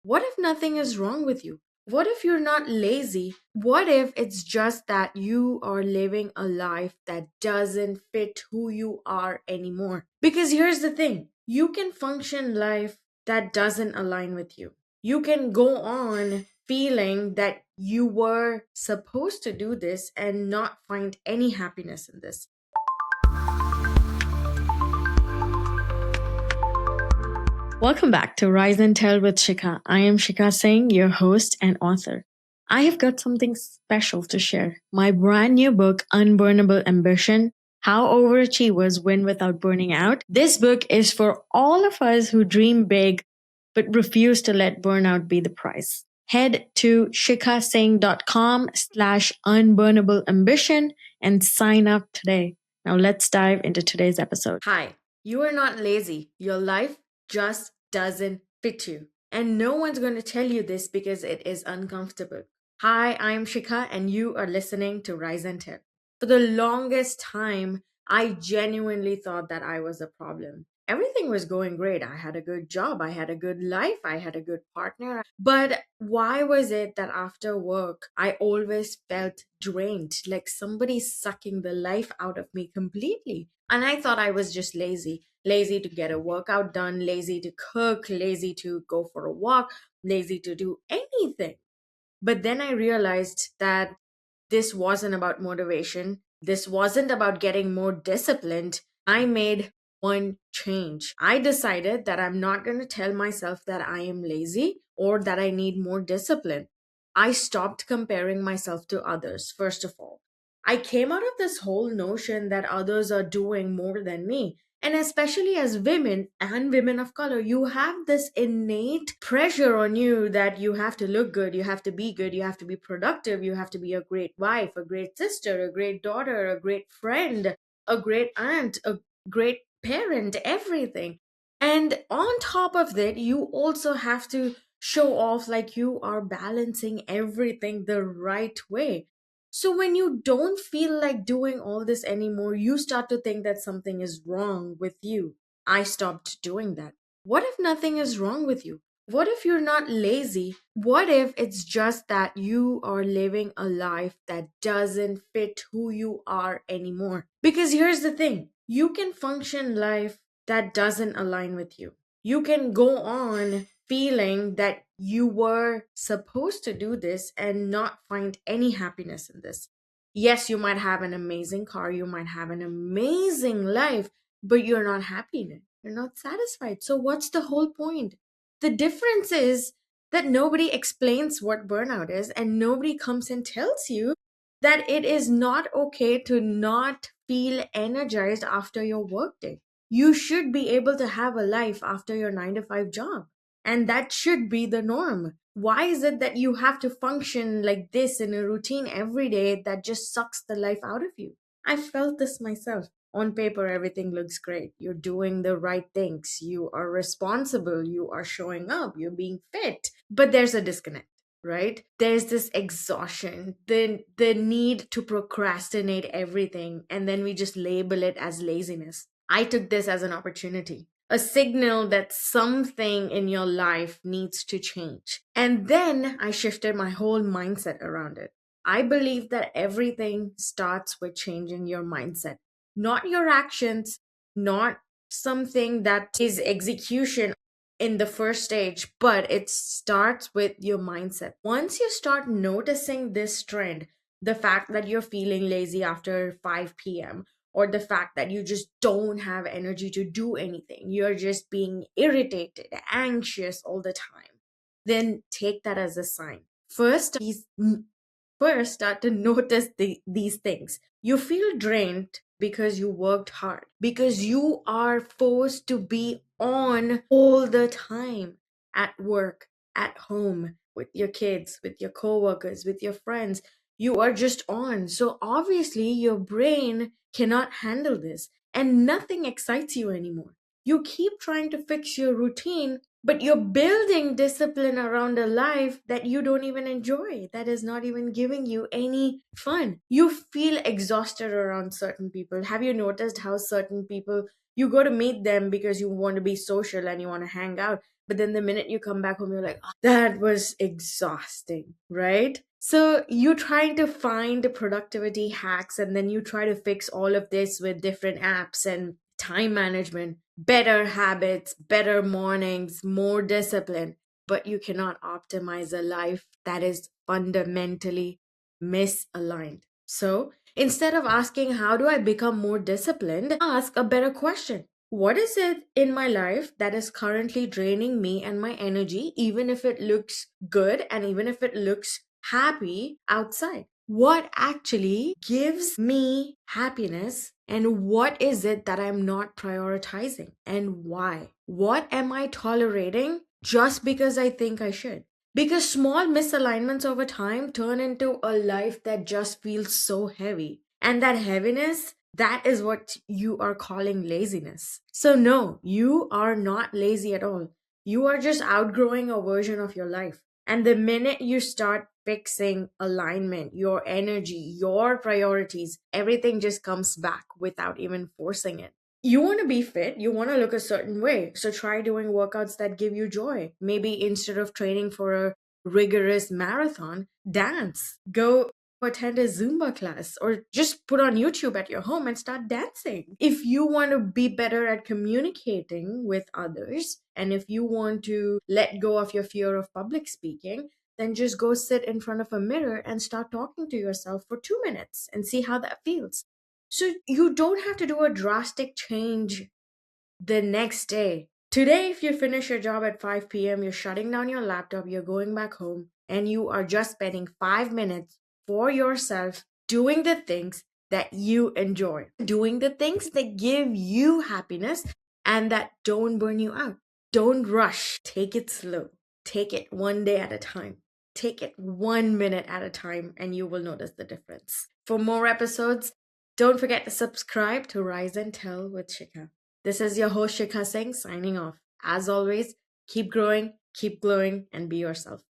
What if nothing is wrong with you? What if you're not lazy? What if it's just that you are living a life that doesn't fit who you are anymore? Because here's the thing, you can function life that doesn't align with you. You can go on feeling that you were supposed to do this and not find any happiness in this. Welcome back to Rise and Tell with Shikha. I am Shikha Singh, your host and author. I have got something special to share. My brand new book, Unburnable Ambition: How Overachievers Win Without Burning Out. This book is for all of us who dream big but refuse to let burnout be the price. Head to shikhasingh.com/unburnable ambition and sign up today. Now let's dive into today's episode. Hi, you are not lazy. Your life just doesn't fit you. And no one's going to tell you this because it is uncomfortable. Hi, I'm Sheekha, and you are listening to Rise and Tell. For the longest time, I genuinely thought that I was a problem. Everything was going great. I had a good job, I had a good life, I had a good partner. But why was it that after work, I always felt drained, like somebody sucking the life out of me completely? And I thought I was just lazy to get a workout done, lazy to cook, lazy to go for a walk, lazy to do anything. But then I realized that this wasn't about motivation. This wasn't about getting more disciplined. I made one change. I decided that I'm not going to tell myself that I am lazy or that I need more discipline. I stopped comparing myself to others, first of all. I came out of this whole notion that others are doing more than me. And especially as women and women of color, you have this innate pressure on you that you have to look good, you have to be good, you have to be productive, you have to be a great wife, a great sister, a great daughter, a great friend, a great aunt, a great parent, everything. And on top of that, you also have to show off like you are balancing everything the right way. So when you don't feel like doing all this anymore, you start to think that something is wrong with you. I stopped doing that. What if nothing is wrong with you? What if you're not lazy? What if it's just that you are living a life that doesn't fit who you are anymore? Because here's the thing, you can function life that doesn't align with you. You can go on feeling that you were supposed to do this and not find any happiness in this. Yes, you might have an amazing car, you might have an amazing life, but you're not happy in it. You're not satisfied. So, what's the whole point? The difference is that nobody explains what burnout is, and nobody comes and tells you that it is not okay to not feel energized after your workday. You should be able to have a life after your 9 to 5 job. And that should be the norm. Why is it that you have to function like this in a routine every day that just sucks the life out of you? I felt this myself. On paper, everything looks great. You're doing the right things. You are responsible. You are showing up. You're being fit. But there's a disconnect, right? There's this exhaustion, the need to procrastinate everything, and then we just label it as laziness. I took this as an opportunity, a signal that something in your life needs to change. And then I shifted my whole mindset around it. I believe that everything starts with changing your mindset, not your actions, not something that is execution in the first stage, but it starts with your mindset. Once you start noticing this trend, the fact that you're feeling lazy after 5 p.m., or the fact that you just don't have energy to do anything, you're just being irritated, anxious all the time, then take that as a sign. First start to notice these things. You feel drained because you worked hard, because you are forced to be on all the time, at work, at home, with your kids, with your coworkers, with your friends. You are just on. So obviously, your brain cannot handle this, and nothing excites you anymore. You keep trying to fix your routine, but you're building discipline around a life that you don't even enjoy, that is not even giving you any fun. You feel exhausted around certain people. Have you noticed how certain people, you go to meet them because you want to be social and you want to hang out, But then the minute you come back home, you're like, "Oh, that was exhausting," right? So you're trying to find productivity hacks, and then you try to fix all of this with different apps and time management, better habits, better mornings, more discipline. But you cannot optimize a life that is fundamentally misaligned. So instead of asking, how do I become more disciplined? Ask a better question. What is it in my life that is currently draining me and my energy, even if it looks good and even if it looks happy outside? What actually gives me happiness, and what is it that I'm not prioritizing, and why? What am I tolerating just because I think I should? Because small misalignments over time turn into a life that just feels so heavy. And that heaviness, that is what you are calling laziness. So, no, you are not lazy at all. You are just outgrowing a version of your life. And the minute you start fixing alignment, your energy, your priorities, everything just comes back without even forcing it. You want to be fit, you want to look a certain way. So try doing workouts that give you joy. Maybe instead of training for a rigorous marathon, dance. Go attend a Zumba class, or just put on YouTube at your home and start dancing. If you want to be better at communicating with others, and if you want to let go of your fear of public speaking, then just go sit in front of a mirror and start talking to yourself for 2 minutes and see how that feels. So you don't have to do a drastic change the next day. Today, if you finish your job at 5 p.m., you're shutting down your laptop, you're going back home, and you are just spending 5 minutes for yourself doing the things that you enjoy, doing the things that give you happiness and that don't burn you out. Don't rush. Take it slow. Take it one day at a time. Take it 1 minute at a time, and you will notice the difference. For more episodes, don't forget to subscribe to Rise and Tell with Shikha. This is your host Sheekha Singh signing off. As always, keep growing, keep glowing, and be yourself.